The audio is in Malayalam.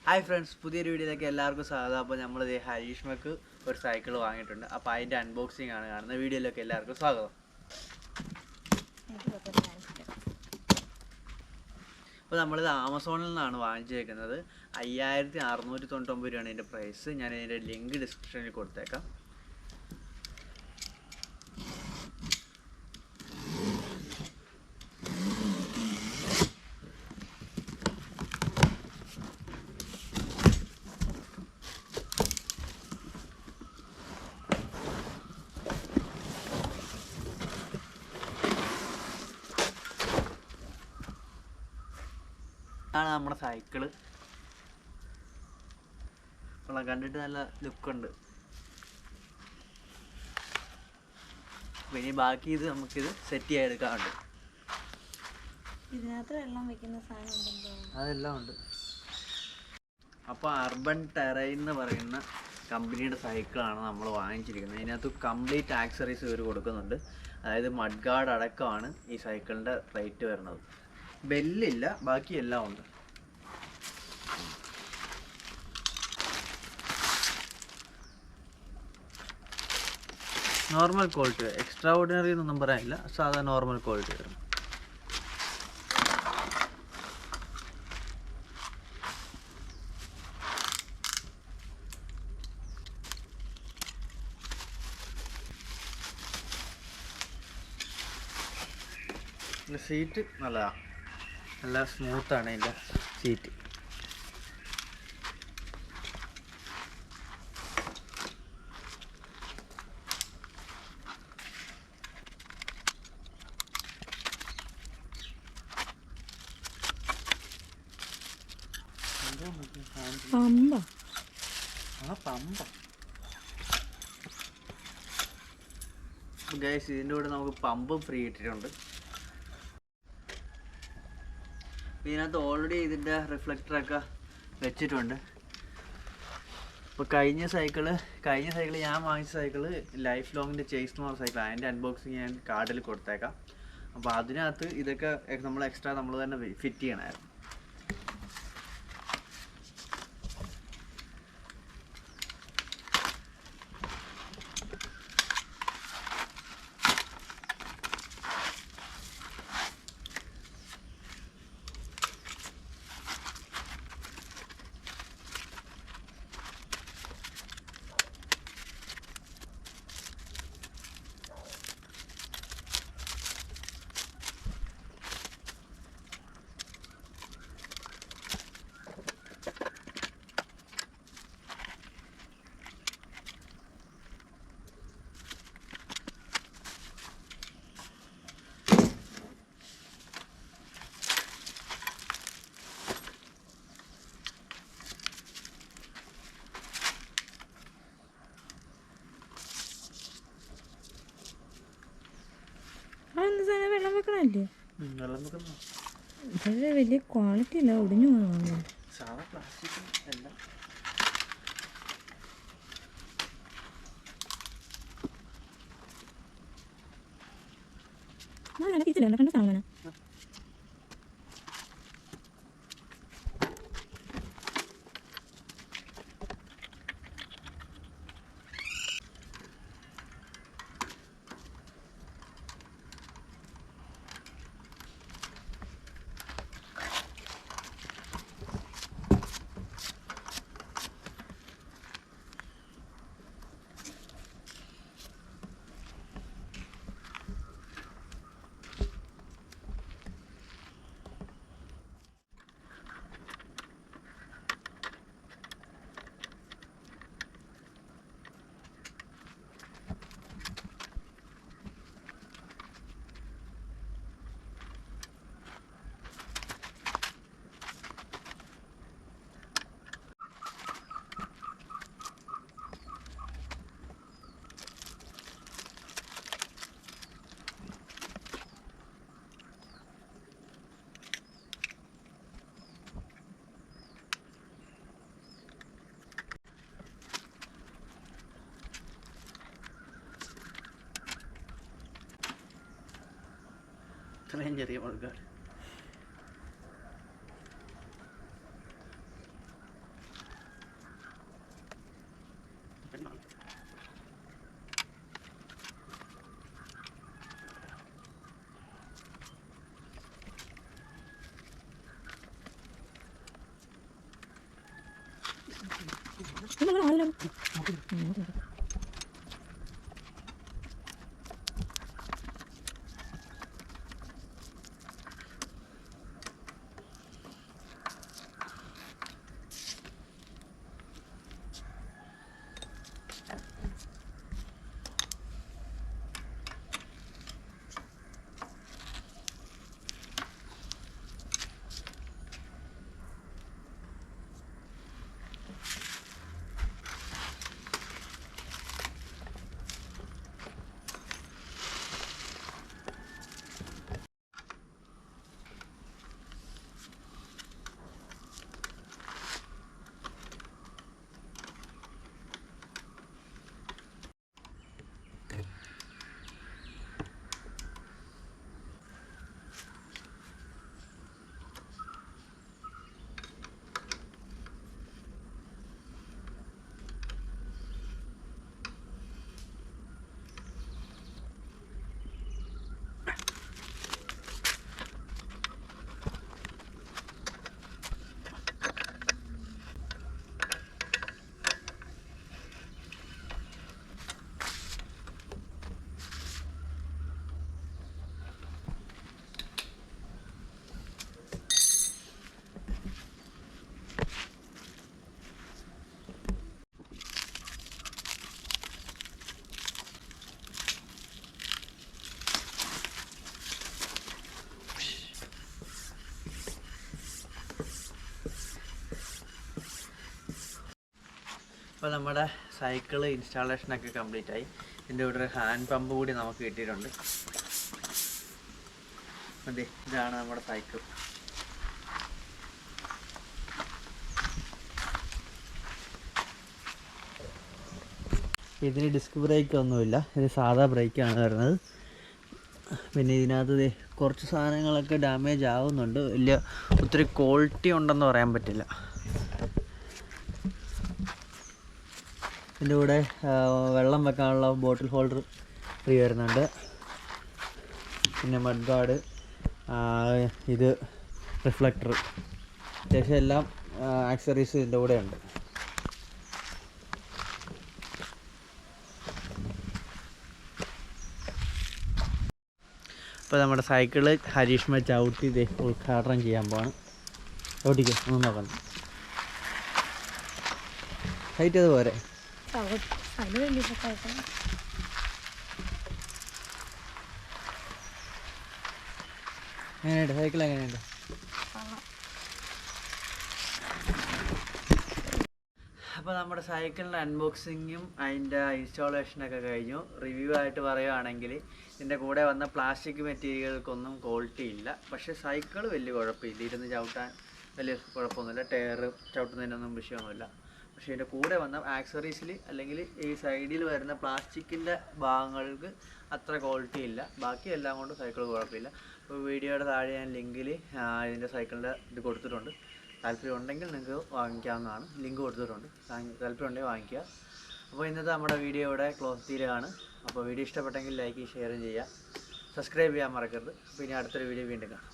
ഹായ് ഫ്രണ്ട്സ്, പുതിയൊരു വീഡിയോയിലേക്ക് എല്ലാവർക്കും സ്വാഗതം. അപ്പോൾ നമ്മൾ ഹരീഷ്മക്ക് ഒരു സൈക്കിൾ വാങ്ങിയിട്ടുണ്ട്. അപ്പോൾ അതിൻ്റെ അൺബോക്സിംഗ് ആണ് കാണുന്നത്. വീഡിയോയിലേക്ക് എല്ലാവർക്കും സ്വാഗതം. അപ്പോൾ നമ്മളിത് ആമസോണിൽ നിന്നാണ് വാങ്ങിച്ചേക്കുന്നത്. 5699 രൂപയാണ് ഇതിൻ്റെ പ്രൈസ്. ഞാൻ ഇതിൻ്റെ ലിങ്ക് ഡിസ്ക്രിപ്ഷനിൽ കൊടുത്തേക്കാം. ആണ് നമ്മുടെ സൈക്കിള്. കണ്ടിട്ട് നല്ല ലുക്കുണ്ട്. പിന്നെ ബാക്കി ഇത് നമുക്കിത് സെറ്റ് ചെയ്തെടുക്കാറുണ്ട്. ഇതിനകത്ത് വെള്ളം വെക്കുന്ന സാധനം ഉണ്ടല്ലോ, അതെല്ലാം ഉണ്ട്. അപ്പോൾ അർബൻ ടെറൈൻ എന്ന് പറയുന്ന കമ്പനിയുടെ സൈക്കിളാണ് നമ്മൾ വാങ്ങിച്ചിരിക്കുന്നത്. ഇതിനകത്ത് കംപ്ലീറ്റ് ആക്സറീസ് ഇവർ കൊടുക്കുന്നുണ്ട്. അതായത് മഡ് ഗാർഡ് അടക്കമാണ് ഈ സൈക്കിളിൻ്റെ റേറ്റ് വരുന്നത്. ബെല്ലില്ല, ബാക്കി എല്ലാം ഉണ്ട്. നോർമൽ ക്വാളിറ്റി, എക്സ്ട്രാ ഓർഡിനറി എന്നൊന്നും പറയാനില്ല, സാധാ നോർമൽ ക്വാളിറ്റി വരും. സീറ്റ് നല്ലതാണ്, നല്ല സ്മൂത്താണ് ഇതിൻ്റെ സീറ്റ്. പമ്പ ഗൈസ്, ഇതിൻ്റെ കൂടെ നമുക്ക് പമ്പും ഫ്രീ ഇട്ടിട്ടുണ്ട്. ഇതിനകത്ത് ഓൾറെഡി ഇതിൻ്റെ റിഫ്ലക്ടറൊക്കെ വെച്ചിട്ടുണ്ട്. ഇപ്പോൾ കഴിഞ്ഞ സൈക്കിള് ഞാൻ വാങ്ങിച്ച സൈക്കിള് ലൈഫ് ലോങ്ങിൻ്റെ ചേസ് എന്ന് പറഞ്ഞ സൈക്കിൾ. അതിൻ്റെ അൺബോക്സിങ് ഞാൻ കാർഡിൽ കൊടുത്തേക്കാം. അപ്പോൾ അതിനകത്ത് ഇതൊക്കെ നമ്മൾ എക്സ്ട്രാ നമ്മൾ തന്നെ ഫിറ്റ് ചെയ്യണമായിരുന്നു. വെള്ളം വെക്കണല്ലേ? വെള്ളം വെക്കുന്ന പക്ഷേ വലിയ ക്വാളിറ്റി ഇല്ല, ഒടിഞ്ഞു പോകുന്നു. സാധാ പ്ലാസ്റ്റിക് എല്ലാം. കണ്ട സാധനം ഇത്രയും ചെറിയ മുഴുകാട്. അപ്പോൾ നമ്മുടെ സൈക്കിള് ഇൻസ്റ്റാളേഷനൊക്കെ കംപ്ലീറ്റ് ആയി. ഇതിൻ്റെ ഇവിടെ ഒരു ഹാൻഡ് പമ്പ് കൂടി നമുക്ക് കിട്ടിയിട്ടുണ്ട്. അതെ, ഇതാണ് നമ്മുടെ സൈക്കിൾ. ഇതിന് ഡിസ്ക് ബ്രേക്ക് ഒന്നുമില്ല, ഇത് സാധാ ബ്രേക്കാണ് വരുന്നത്. പിന്നെ ഇതിനകത്ത് കുറച്ച് സാധനങ്ങളൊക്കെ ഡാമേജ് ആവുന്നുണ്ട്. വലിയ ഒത്തിരി ക്വാളിറ്റി ഉണ്ടെന്ന് പറയാൻ പറ്റില്ല. ഇതിൻ്റെ കൂടെ വെള്ളം വെക്കാനുള്ള ബോട്ടിൽ ഹോൾഡർ ഫ്രീ വരുന്നുണ്ട്. പിന്നെ മഡ് ഗാർഡ്, ഇത് റിഫ്ലക്ടർ, അത്യാവശ്യം എല്ലാം ആക്സറീസ് ഇതിൻ്റെ കൂടെ ഉണ്ട്. അപ്പോൾ നമ്മുടെ സൈക്കിള് ഹരീഷ്മ ചവിട്ടി ഉദ്ഘാടനം ചെയ്യാൻ പോവാണ്. ചവിട്ടിക്കോ, ഒന്നും നോക്കണം. ഹൈറ്റ് അത് പോരെ. എങ്ങനെയുണ്ട് സൈക്കിൾ? എങ്ങനെയുണ്ട്? അപ്പോൾ നമ്മുടെ സൈക്കിളിൻ്റെ അൺബോക്സിങ്ങും അതിൻ്റെ ഇൻസ്റ്റാളേഷനൊക്കെ കഴിഞ്ഞു. റിവ്യൂ ആയിട്ട് പറയുകയാണെങ്കിൽ ഇതിൻ്റെ കൂടെ വന്ന പ്ലാസ്റ്റിക് മെറ്റീരിയൽക്കൊന്നും ക്വാളിറ്റി ഇല്ല. പക്ഷേ സൈക്കിൾ വലിയ കുഴപ്പമില്ല, ഇരുന്ന് ചവിട്ടാൻ വലിയ കുഴപ്പമൊന്നുമില്ല. ടയർ ചവിട്ടുന്നതിനൊന്നും വിഷയമൊന്നുമില്ല. പക്ഷേ ഇതിൻ്റെ കൂടെ വന്ന ആക്സറീസിൽ അല്ലെങ്കിൽ ഈ സൈഡിൽ വരുന്ന പ്ലാസ്റ്റിക്കിൻ്റെ ഭാഗങ്ങൾക്ക് അത്ര ക്വാളിറ്റി ഇല്ല. ബാക്കി എല്ലാം കൊണ്ട് സൈക്കിൾ കുഴപ്പമില്ല. അപ്പോൾ വീഡിയോയുടെ താഴെ ഞാൻ ലിങ്കിൽ ഇതിൻ്റെ സൈക്കിളിൻ്റെ ഇത് കൊടുത്തിട്ടുണ്ട്. താല്പര്യം ഉണ്ടെങ്കിൽ നിങ്ങൾക്ക് വാങ്ങിക്കാവുന്നതാണ്. ലിങ്ക് കൊടുത്തിട്ടുണ്ട്. താല്പര്യം ഉണ്ടെങ്കിൽ വാങ്ങിക്കുക. അപ്പോൾ ഇന്നത്തെ നമ്മുടെ വീഡിയോ ഇവിടെ ക്ലോസ് തീരുകയാണ്. അപ്പോൾ വീഡിയോ ഇഷ്ടപ്പെട്ടെങ്കിൽ ലൈക്ക് ഷെയർ ചെയ്യുക, സബ്സ്ക്രൈബ് ചെയ്യാൻ മറക്കരുത്. അപ്പോൾ ഇനി അടുത്തൊരു വീഡിയോ വീണ്ടും കാണാം.